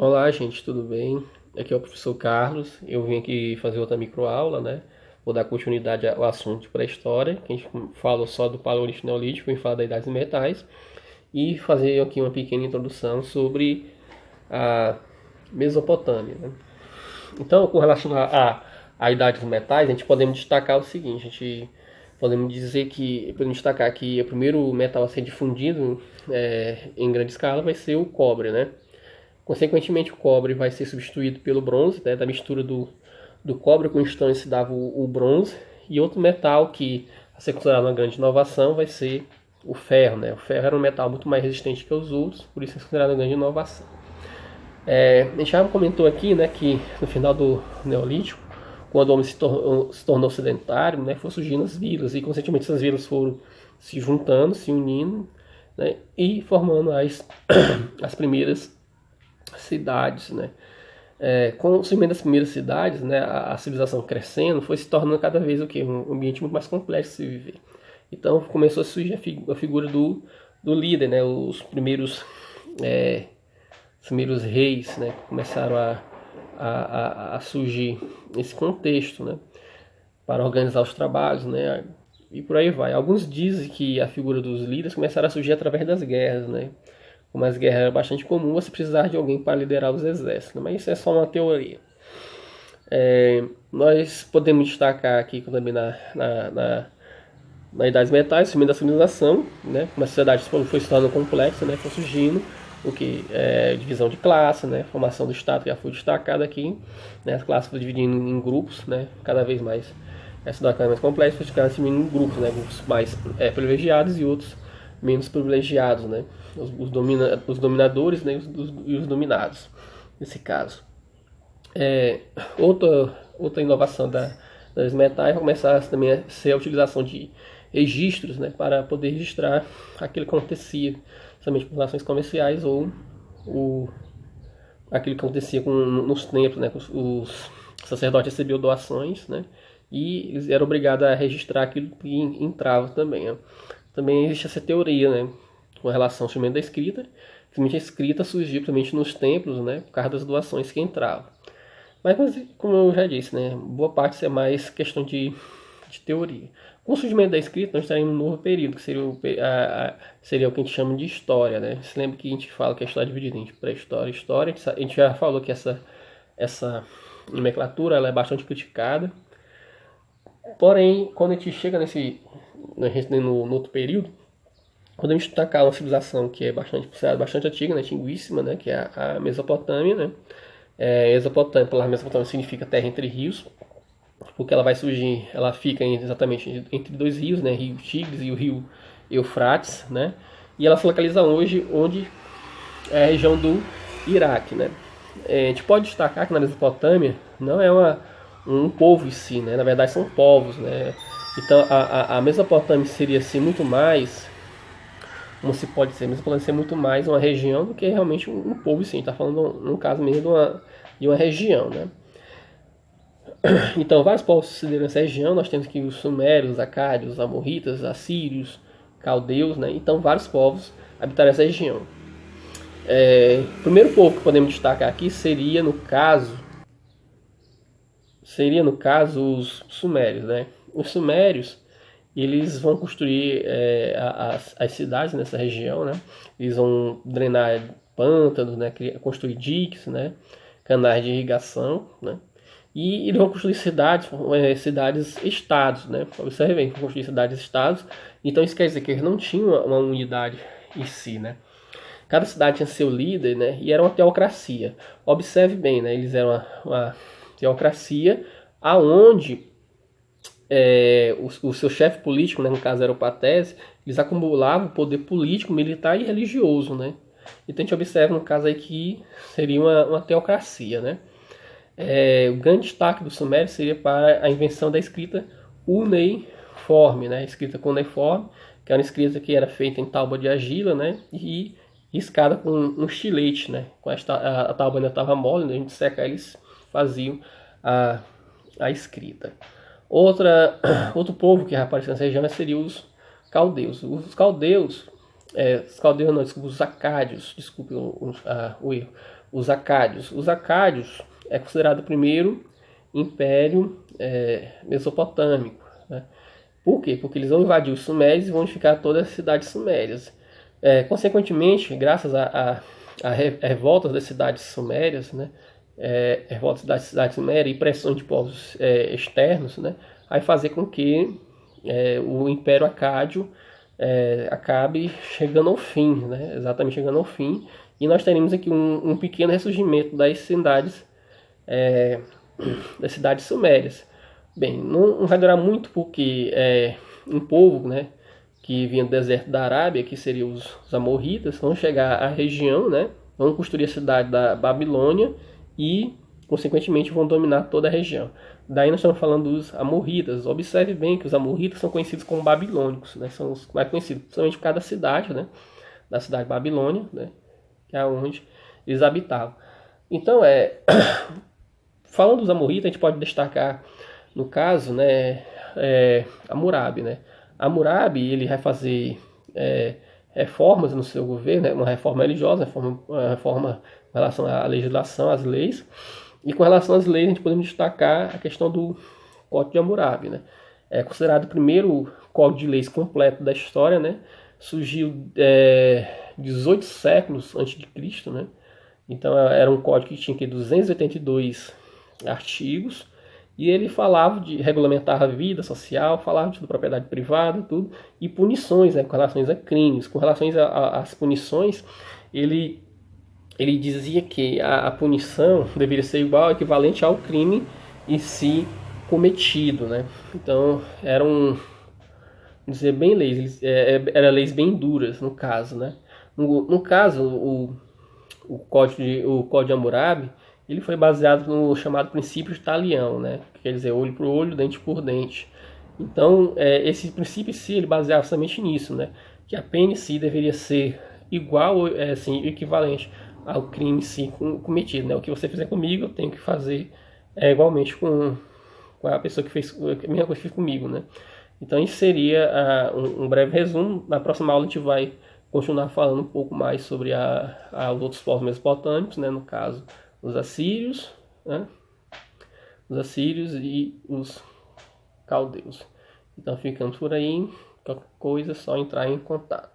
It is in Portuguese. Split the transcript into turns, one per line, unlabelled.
Olá, gente, tudo bem? Aqui é o professor Carlos. Eu vim aqui fazer outra microaula, né? Vou dar continuidade ao assunto de pré-história, que a gente falou só do Paleolítico e Neolítico, vim falar da Idade dos Metais, e fazer aqui uma pequena introdução sobre a Mesopotâmia, né? Então, com relação à Idade dos Metais, a gente podemos destacar o seguinte: a gente podemos destacar que o primeiro metal a ser difundido em grande escala vai ser o cobre, né? Consequentemente, o cobre vai ser substituído pelo bronze, né? Da mistura do cobre com estanho se dava o bronze. E outro metal que a ser considerado uma grande inovação vai ser o ferro, né? O ferro era um metal muito mais resistente que os outros, por isso é considerado uma grande inovação. A gente já comentou aqui, né, que no final do Neolítico, quando o homem se tornou sedentário, né, foram surgindo as vilas, e consequentemente essas vilas foram se juntando, se unindo, né, e formando as primeiras cidades, né? Com o surgimento das primeiras cidades, né, a civilização crescendo, foi se tornando cada vez um ambiente muito mais complexo de se viver. Então começou a surgir a figura do líder, né, os primeiros reis, né, começaram a surgir nesse contexto, né, para organizar os trabalhos, né, e por aí vai. Alguns dizem que a figura dos líderes começaram a surgir através das guerras, né? Como as guerras eram bastante comum, você precisar de alguém para liderar os exércitos, mas isso é só uma teoria. Nós podemos destacar aqui também na Idade dos Metais, o surgimento da civilização, né? Uma sociedade foi se tornando complexa, né? Foi surgindo o que divisão de classe, né? Formação do Estado, que já foi destacada aqui, né? As classes foram dividindo em grupos, né? Cada vez mais essa cidade mais complexa foi dividindo em grupos, né? Grupos mais privilegiados e outros menos privilegiados, né? Os dominadores, né? E os dominados, nesse caso. Outra inovação das metais começar também a ser a utilização de registros, né? Para poder registrar aquilo que acontecia, somente com relações comerciais ou aquilo que acontecia nos templos, né? Os sacerdotes recebiam doações, né? E eles eram obrigados a registrar aquilo que entrava também, né? Também existe essa teoria, né, com relação ao surgimento da escrita. Simplesmente a escrita surgiu principalmente nos templos, né, por causa das doações que entravam. Mas como eu já disse, né, boa parte isso é mais questão de teoria. Com o surgimento da escrita, nós estaremos num novo período, que seria o que a gente chama de história, né? Você lembra que a gente fala que a história é dividida em pré-história e história. A gente já falou que essa nomenclatura ela é bastante criticada. Porém, quando a gente chega no outro período, podemos destacar uma civilização que é bastante antiga, né, antiguíssima, né, que é a Mesopotâmia, né? Mesopotâmia, pela Mesopotâmia significa terra entre rios, porque ela fica exatamente entre dois rios, né, Rio Tigres e o Rio Eufrates, né? E ela se localiza hoje onde é a região do Iraque, né? A gente pode destacar que na Mesopotâmia não é um povo em si, né? Na verdade são povos, né? Então a Mesopotâmia seria assim muito mais, como se pode ser, a Mesopotâmia seria muito mais uma região do que realmente um povo em si. A gente está falando no caso mesmo de uma região, né? Então vários povos sucederam nessa região. Nós temos aqui os sumérios, os acádios, os amorritas, assírios, caldeus, né? Então vários povos habitaram essa região. O primeiro povo que podemos destacar aqui seria no caso os sumérios, né? Os sumérios, eles vão construir as cidades nessa região, né? Eles vão drenar pântanos, né? Construir diques, né? Canais de irrigação, né? E eles vão construir cidades-estados, né? Observe bem, vão construir cidades-estados. Então isso quer dizer que eles não tinham uma unidade em si, né? Cada cidade tinha seu líder, né? E era uma teocracia. Observe bem, né? Eles eram uma teocracia aonde o seu chefe político, né, no caso era o Patese, eles acumulavam poder político, militar e religioso, né? Então a gente observa no caso aí que seria uma teocracia, né? O grande destaque do Sumério seria para a invenção da escrita cuneiforme, né? Escrita cuneiforme, que era uma escrita que era feita em tábua de argila, né? E riscada com um estilete, né? Com a tábua ainda estava mole, né? A gente seca, eles faziam a escrita. Outro povo que apareceu nessa região seria os caldeus. Os acádios, desculpe o erro. os acádios. Os acádios é considerado o primeiro império mesopotâmico, né? Por quê? Porque eles vão invadir os sumérios e vão unificar todas as cidades sumérias. Consequentemente, graças a revoltas das cidades sumérias, né? Revoltas das cidades sumérias e pressões de povos externos, né? Vai fazer com que o Império Acádio acabe chegando ao fim, né? Exatamente chegando ao fim, e nós teremos aqui um pequeno ressurgimento das cidades sumérias. Bem, não vai durar muito porque um povo, né, que vinha do deserto da Arábia, que seriam os amorritas, vão chegar à região, né, vão construir a cidade da Babilônia e, consequentemente, vão dominar toda a região. Daí nós estamos falando dos amorritas. Observe bem que os amorritas são conhecidos como babilônicos, né? São os mais conhecidos, principalmente por causa da cidade, né? Da cidade de Babilônia, né? Que é onde eles habitavam. Então, falando dos amorritas, a gente pode destacar, no caso, né, Hammurabi, né? Hammurabi, ele vai fazer reformas no seu governo, né? Uma reforma religiosa, uma reforma em relação à legislação, às leis. E com relação às leis, a gente podemos destacar a questão do Código de Hammurabi, né? É considerado o primeiro código de leis completo da história, né? Surgiu 18 séculos antes de Cristo, né? Então era um código que tinha 282 artigos e ele falava de regulamentar a vida social, falava de propriedade privada, tudo, e punições, né? Com relação a crimes. Com relação às punições, ele dizia que a punição deveria ser igual, equivalente ao crime em si cometido, né? Então eram, dizer, bem leis, eram leis bem duras no caso, né? No caso, o Código de Hammurabi, ele foi baseado no chamado princípio de Talião, né? Quer dizer, olho por olho, dente por dente. Então esse princípio em si, ele baseava somente nisso, né? Que a pena em si deveria ser igual, assim, equivalente ao crime sim cometido, né? O que você fizer comigo, eu tenho que fazer igualmente com a pessoa que fez a mesma coisa que fez comigo, né? Então isso seria um breve resumo. Na próxima aula a gente vai continuar falando um pouco mais sobre os outros povos mesopotâmicos, né? No caso, os assírios, né? Os assírios e os caldeus. Então ficamos por aí. Qualquer coisa é só entrar em contato.